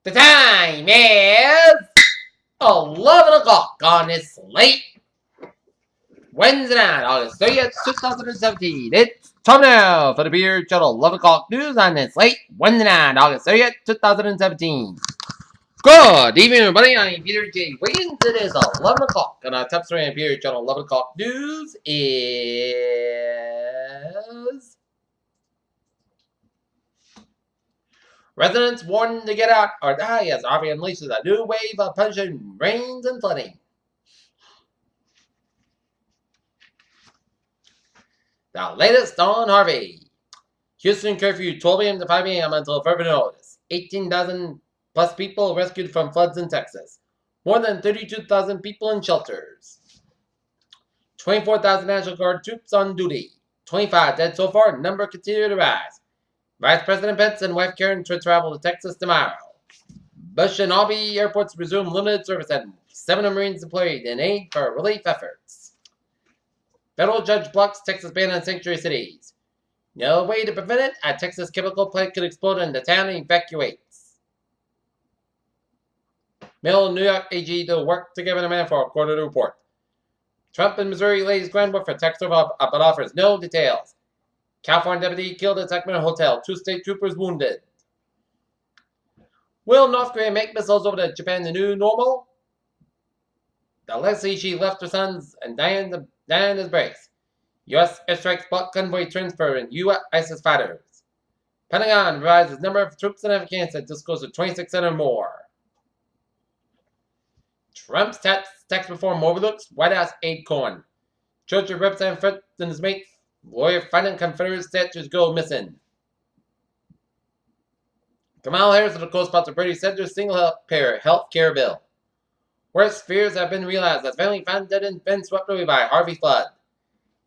The time is 11 o'clock on this late Wednesday night, August 30th, 2017. It's time now for the Beer Channel 11 o'clock news on this late Wednesday night, August 30th, 2017. Good evening, everybody. I'm Peter J. Wiggins. It is 11 o'clock, and our top story on Beer Channel 11 o'clock news is residents warned to get out or die as Harvey unleashes a new wave of punishing rains and flooding. The latest on Harvey. Houston curfew 12 a.m. to 5 a.m. until further notice. 18,000 plus people rescued from floods in Texas. More than 32,000 people in shelters. 24,000 National Guard troops on duty. 25 dead so far. Number continue to rise. Vice President Pence and wife Karen to travel to Texas tomorrow. Bush and Albany airports resume limited service and 7 Marines deployed in aid for relief efforts. Federal judge blocks Texas ban on sanctuary cities. No way to prevent it. A Texas chemical plant could explode and the town evacuates. Mill New York AG to work together in a man for a quarter to report. Trump in Missouri lays groundwork for tax but offers no details. California deputy killed at Sacramento hotel. 2 state troopers wounded. Will North Korea make missiles over to Japan the new normal? The legacy she left her sons and Diana's brace. U.S. airstrikes block convoy transfer and U.S. ISIS fighters. Pentagon revises number of troops in Afghanistan. This goes to 2,600 or more. Trump's tax reform overlooks White House aide Cohen. Georgia Representative Fred and his mate lawyer finding Confederate statues go missing. Kamala Harris of the co-sponsor Brady Sanders single-payer health care bill. Worst fears have been realized as family found dead and been swept away by Harvey flood.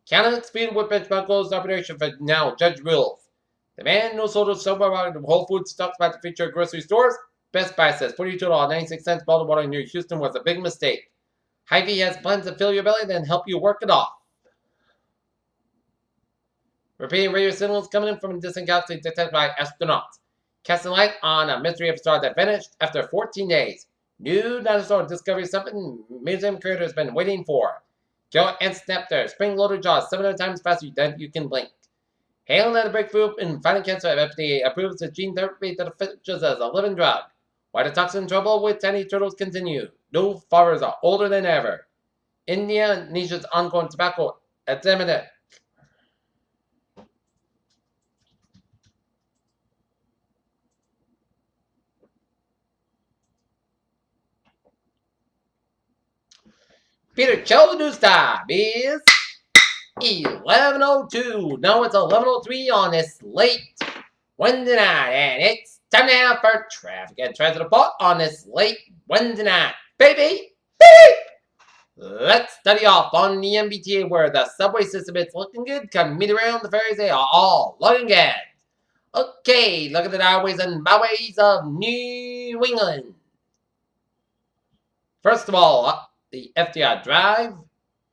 Counting speed with benchmark goes arbitration for now, judge rules. The man who sold us somewhere around Whole Foods stocks about to feature grocery stores. Best Buy says $42.96 bottled water near Houston was a big mistake. Hy-Vee has plans to fill your belly, then help you work it off. Repeating radio signals coming in from a distant galaxy detected by astronauts. Casting light on a mystery of a star that vanished after 14 days. New dinosaur discovery something museum creators been waiting for. Joe and snap their spring-loaded jaws 700 times faster than you can blink. Hailing at a breakthrough in fighting cancer, FDA approves the gene therapy that features as a living drug. Why the toxin trouble with tiny turtles continue. New farmers are older than ever. Indonesia's ongoing tobacco epidemic. Peter, Cho, the news time is 11:02. No, it's 11:03 on this late Wednesday night, and it's time now for traffic and transit report on this late Wednesday night. Baby, beep! Let's study off on the MBTA where the subway system is looking good. Commuter rail and the ferries, they are all looking good. Okay, look at the highways and byways of New England. First of all, the FDR Drive,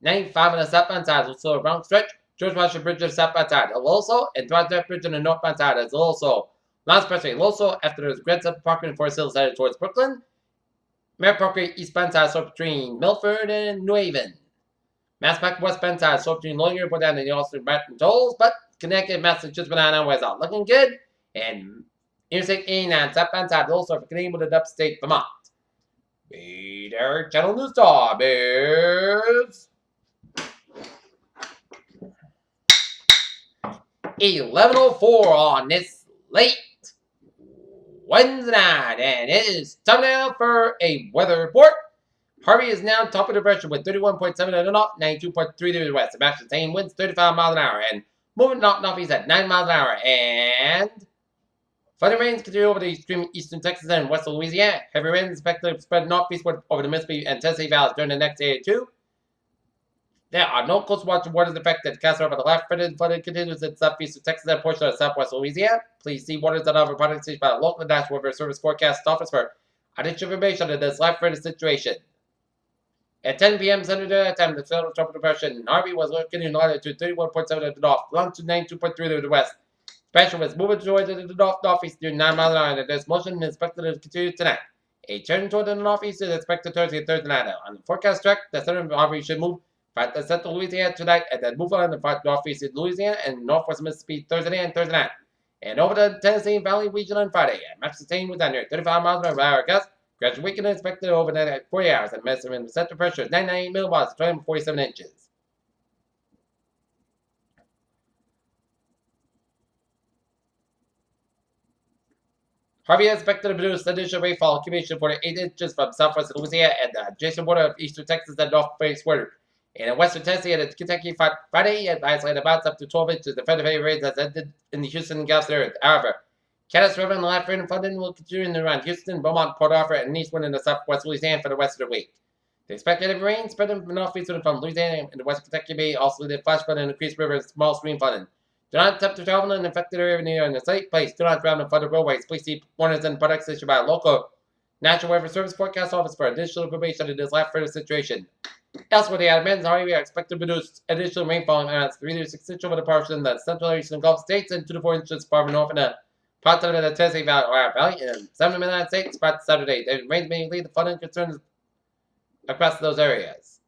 95 on the southbound side, also a wrong stretch. George Washington Bridge on the southbound side, also, and Dwight Bridge on the northbound side is also. Last Expressway, also, after there's Grants Up Parkway and Forest Hills headed towards Brooklyn. Merritt Parkway eastbound side, so between Milford and New Haven. Mass Pike westbound side, so between Long Airport down to the Austin Bratton Tolls, but Connecticut, Massachusetts, Banana, West out looking good. And Interstate 89 southbound side, also for Canadian with upstate Vermont. Peter Channel News Star Bears. 11:04 on this late Wednesday night, and it is time now for a weather report. Harvey is now top of depression with 31.7 at the north, 92.3 to the west. The max sustained winds 35 miles an hour, and moving northeast at 9 miles an hour. And flooding rains continue over the extreme eastern Texas and western Louisiana. Heavy rains expected to spread northeastward over the Mississippi and Tennessee valleys during the next day or two. There are no coastal waters affected. Cast over the left flooded continues in southeast of Texas and a portion of southwest Louisiana. Please see waters that are reported by the local National Weather Service Forecast Office for additional information on this life flooded situation. At 10 p.m. Central Time, the Central Tropical Depression Harvey was looking in latitude 31.7 at the north, longitude 92.3 to the west. Pressure was moving toward the northeast near 9 miles an hour, and this motion is expected to continue tonight. A turn toward the northeast is expected Thursday night. On the forecast track, the southern boundary should move by the central Louisiana tonight, and then move on the northeast Louisiana and northwest Mississippi Thursday and Thursday night. And over the Tennessee Valley region on Friday, and max sustained with under 35 miles an hour gust. Gradual weekend expected over the next 40 hours, and maximum center pressure is 99 millibars, 247 inches. Harvey is expected to produce additional rainfall accumulation for 8 inches from southwest Louisiana and the adjacent border of eastern Texas and north-based border. In western Tennessee and Kentucky Friday, and isolated amounts up to 12 inches. The federal heavy rains has ended in the Houston Gulf area. However, Caddis River and the left and flooding will continue in around Houston, Beaumont, Port Arthur, and eastward in the southwest Louisiana for the rest of the week. The expected rain spreading from northeastward from Louisiana and the west Kentucky may also lead to flash flooding and increased river and small stream flooding. Do not attempt to travel in an affected area near a safe place. Do not travel on flooded roadways. Please see warnings and products issued by a local National Weather Service Forecast Office for additional information on this last further situation. Elsewhere, the Adamants are expected to produce additional rainfall amounts 3 to 6 inches over the portion of the central eastern Gulf states and 2 to 4 inches farther north in the parts of the Tennessee Valley and 7 of the United States by Saturday. The rains may lead to flooding concerns across those areas.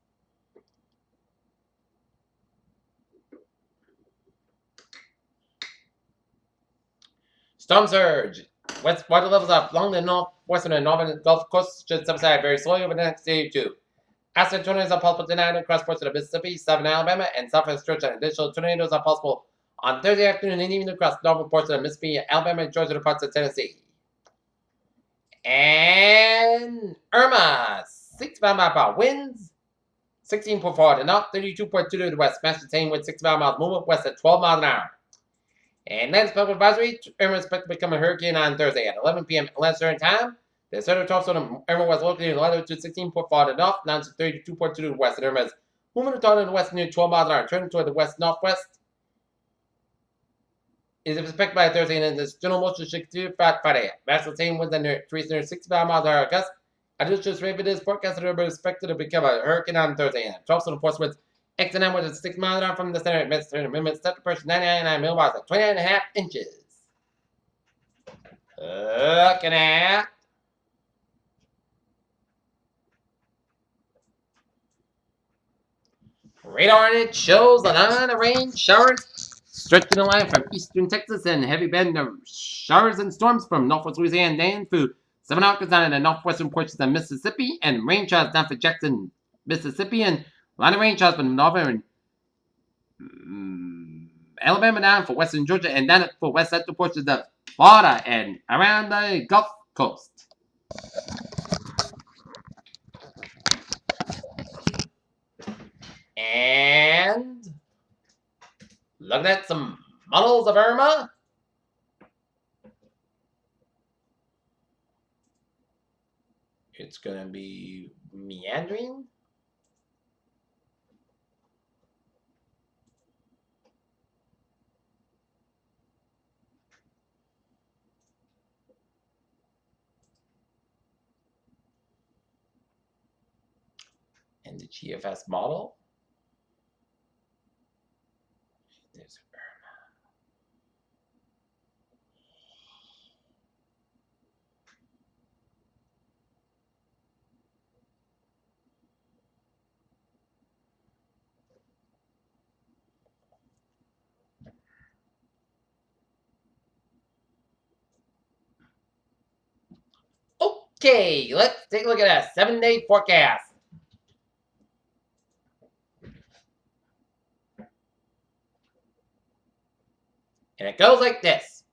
Storm surge. West water levels up along the northwestern and northern Gulf Coast should subside very slowly over the next day or two. Acid tornadoes are possible tonight across parts of the Mississippi, southern Alabama, and southwest Georgia. Additional tornadoes are possible on Thursday afternoon and evening across northern parts of the Mississippi, Alabama, and Georgia, and parts of Tennessee. And Irma, 6 mile per hour winds, 16.4 to north, 32.2 to the west, mass sustained with 6 miles movement west at 12 miles an hour. And land's public advisory, Irma is expected to become a hurricane on Thursday at 11 p.m. Atlantic time. The center top zone of Irma was located in latitude 16.4 to the north, now to 32.2 to the west. And Irma is moving toward the west near 12 miles an hour, turning toward the west-northwest. Is expected by Thursday, and this general motion should continue Friday. Mass sustained winds under 365 miles an hour gust. Additional rain is forecasted Irma is expected to become a hurricane on Thursday. And 12 zone force winds X&M was 6 miles an hour from the center. Midstream minimum center pressure 99 millibars at 29.5 inches. Looking at radar, and it shows a line of rain showers stretching the line from eastern Texas and heavy band of showers and storms from northwest Louisiana down through southern Arkansas and the northwestern portions of Mississippi, and rain showers down for Jackson, Mississippi, and line of rain showers from northern Alabama down for western Georgia and down for west central portions of Florida and around the Gulf Coast. And looking at some models of Irma. It's going to be meandering. And the GFS model. There's Irma. Okay, let's take a look at a 7-day forecast. And it goes like this.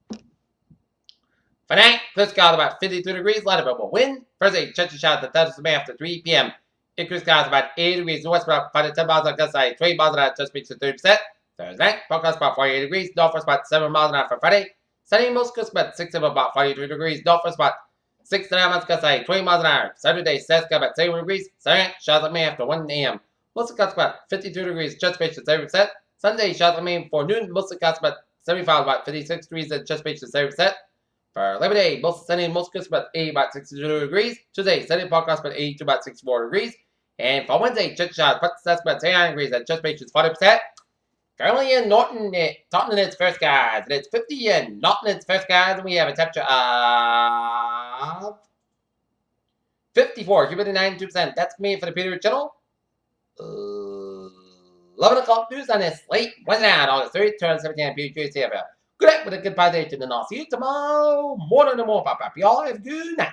For tonight, clear skies about 52 degrees, light available wind. Thursday, chance showers at the May after 3 p.m. Increased skies about 80 degrees northwest, about 5 to 10 miles on the side, 20 miles an hour, just reached to 30%. Thursday night, forecast about 48 degrees, northwest about 7 miles an hour for Friday. Sunday, most coast about 6 of about 43 degrees, northwest about 6 to 9 miles on the side, 20 miles an hour. Saturday, sky about 71 degrees. Saturday, showers at May after 1 a.m. Most coast about 52 degrees, just reached to 30%. Sunday, showers at May for noon, mostly costs about 75, about 56 degrees, and just reached to 30%. For Labor Day, most sunny, most crisp, about 80, about 62 degrees. Tuesday, sunny, forecast about 82, about 64 degrees. And for Wednesday, chance showers, but that's about 39 degrees, and just reached 40%. Currently in Norton, Taunton its first guys, and it's 50 in Norton its first guys, and we have a temperature of 54, humidity 92%. That's me for the Peter Channel. 11 o'clock news on this late Wednesday night, August 3rd, 2017, PGCFL. Good night with a good position, and I'll see you tomorrow morning and more. Pop, y'all have a good night.